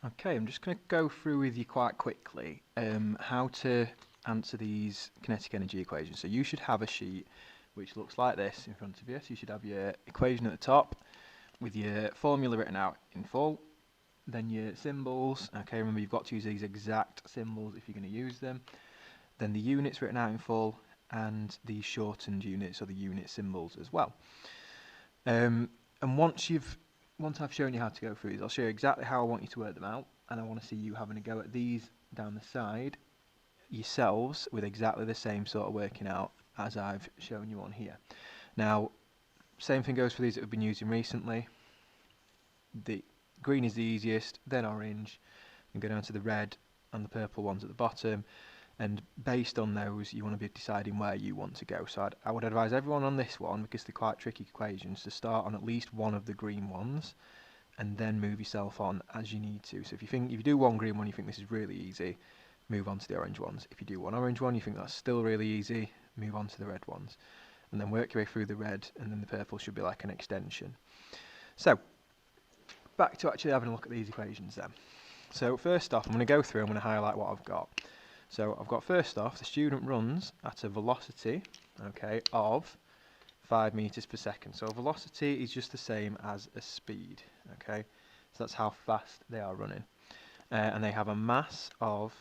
Okay, I'm just going to go through with you quite quickly how to answer these kinetic energy equations. So you should have a sheet which looks like this in front of you. So you should have your equation at the top with your formula written out in full, then your symbols. Okay, remember you've got to use these exact symbols if you're going to use them. Then the units written out in full and the shortened units or the unit symbols as well. And once I've shown you how to go through these, I'll show you exactly how I want you to work them out, and I want to see you having a go at these down the side yourselves with exactly the same sort of working out as I've shown you on here. Now, same thing goes for these that we've been using recently. The green is the easiest, then orange, and go down to the red and the purple ones at the bottom. And based on those, you want to be deciding where you want to go. So I would advise everyone on this one, because they're quite tricky equations, to start on at least one of the green ones and then move yourself on as you need to. So if you do one green one, you think this is really easy, move on to the orange ones. If you do one orange one, you think that's still really easy, move on to the red ones. And then work your way through the red, and then the purple should be like an extension. So back to actually having a look at these equations then. So first off, I'm going to go through, I'm going to highlight what I've got. So I've got, first off, the student runs at a velocity, okay, of 5 meters per second. So velocity is just the same as a speed, okay? So that's how fast they are running. And they have a mass of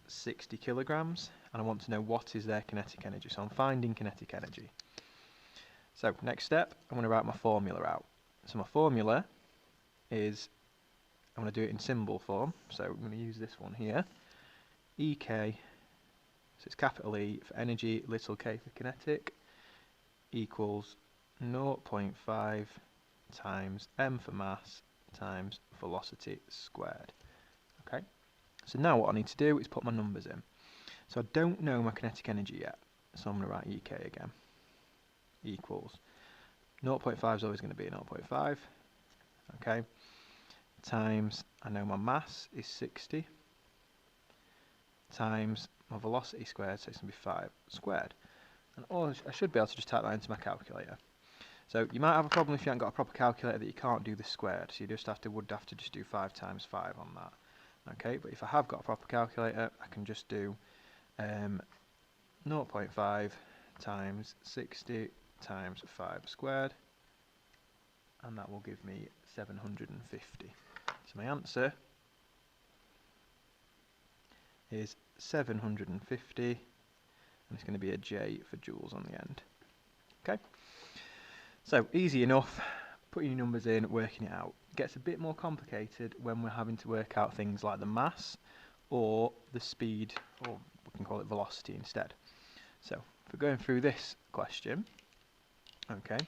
60 kilograms, and I want to know what is their kinetic energy. So I'm finding kinetic energy. So next step, I'm going to write my formula out. So my formula is, I'm going to do it in symbol form. So I'm going to use this one here. EK, so it's capital E for energy, little k for kinetic, equals 0.5 times m for mass times velocity squared. Okay, so now what I need to do is put my numbers in. So I don't know my kinetic energy yet, so I'm going to write EK again. Equals 0.5 is always going to be 0.5, okay, times, I know my mass is 60, times my velocity squared, so it's going to be 5 squared. And I should be able to just type that into my calculator. So you might have a problem if you haven't got a proper calculator that you can't do the squared, so you would have to just do 5 times 5 on that. Okay, but if I have got a proper calculator, I can just do 0.5 times 60 times 5 squared, and that will give me 750. So my answer is 750, and it's going to be a J for joules on the end. Okay, so easy enough, putting your numbers in, working it out. It gets a bit more complicated when we're having to work out things like the mass or the speed, or we can call it velocity instead. So if we're going through this question, okay,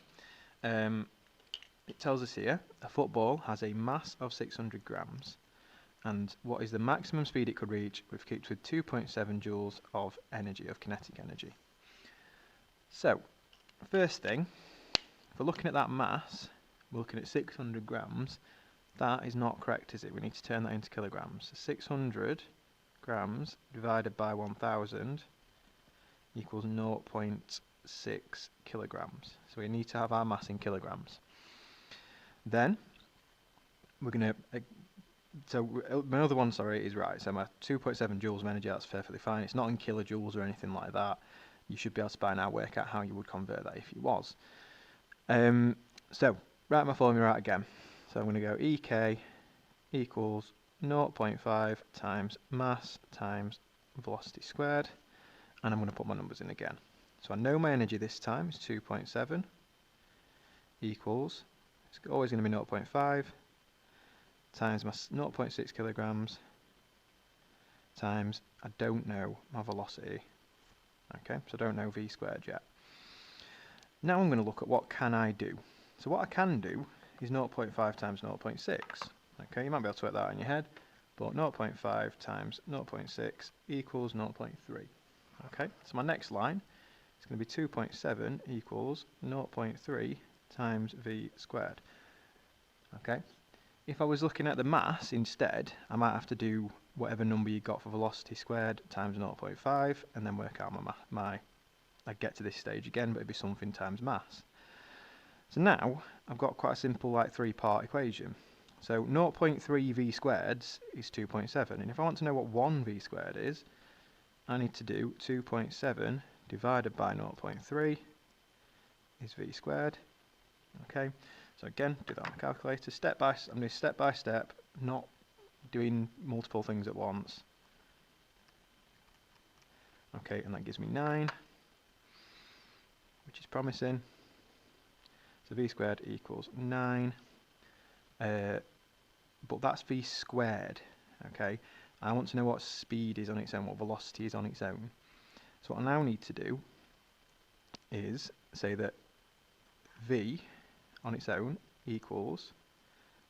it tells us here a football has a mass of 600 grams. And what is the maximum speed it could reach if kept with 2.7 joules of energy, of kinetic energy? So, first thing, if we're looking at that mass, we're looking at 600 grams. That is not correct, is it? We need to turn that into kilograms. So 600 grams divided by 1000 equals 0.6 kilograms. So we need to have our mass in kilograms. Then, we're going to... So my other one, sorry, is right. So my 2.7 joules of energy, that's perfectly fine. It's not in kilojoules or anything like that. You should be able to by now work out how you would convert that if you was. So write my formula out again. So I'm going to go EK equals 0.5 times mass times velocity squared, and I'm going to put my numbers in again. So I know my energy this time is 2.7 equals, it's always going to be 0.5 times my 0.6 kilograms times, I don't know my velocity, okay, so I don't know v squared yet. Now I'm going to look at what can I do. So what I can do is 0.5 times 0.6, okay, you might be able to work that out in your head, but 0.5 times 0.6 equals 0.3, okay, so my next line is going to be 2.7 equals 0.3 times v squared, okay. If I was looking at the mass instead, I might have to do whatever number you got for velocity squared times 0.5 and then work out I'd get to this stage again, but it'd be something times mass. So now I've got quite a simple like 3-part equation. So 0.3 v squared is 2.7, and if I want to know what 1 v squared is, I need to do 2.7 divided by 0.3 is v squared. Okay, so again, do that on the calculator. I'm doing step by step, not doing multiple things at once. Okay, and that gives me 9, which is promising. So v squared equals 9. But that's v squared. Okay, I want to know what speed is on its own, what velocity is on its own. So what I now need to do is say that v on its own equals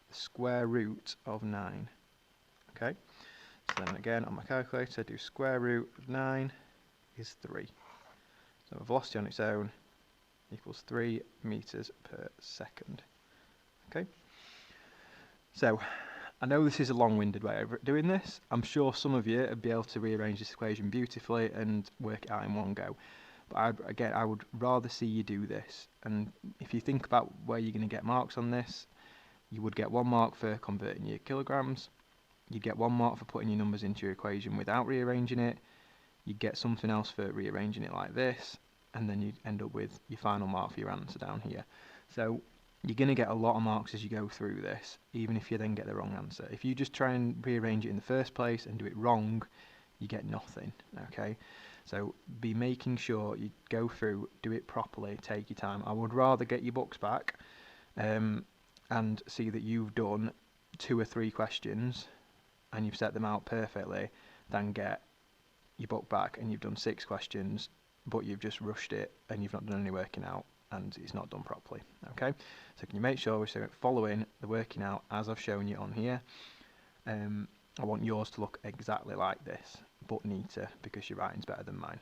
the square root of 9. Okay, so then again on my calculator, do square root of 9 is 3. So velocity on its own equals 3 meters per second. Okay, so I know this is a long-winded way of doing this. I'm sure some of you would be able to rearrange this equation beautifully and work it out in one go. But I would rather see you do this. And if you think about where you're going to get marks on this, you would get 1 mark for converting your kilograms. You'd get 1 mark for putting your numbers into your equation without rearranging it. You'd get something else for rearranging it like this. And then you'd end up with your final mark for your answer down here. So you're going to get a lot of marks as you go through this, even if you then get the wrong answer. If you just try and rearrange it in the first place and do it wrong, you get nothing, okay? So be making sure you go through, do it properly, take your time. I would rather get your books back and see that you've done 2 or 3 questions and you've set them out perfectly than get your book back and you've done 6 questions but you've just rushed it and you've not done any working out and it's not done properly. Okay, so can you make sure we're following the working out as I've shown you on here. I want yours to look exactly like this, but neater, because your writing's better than mine.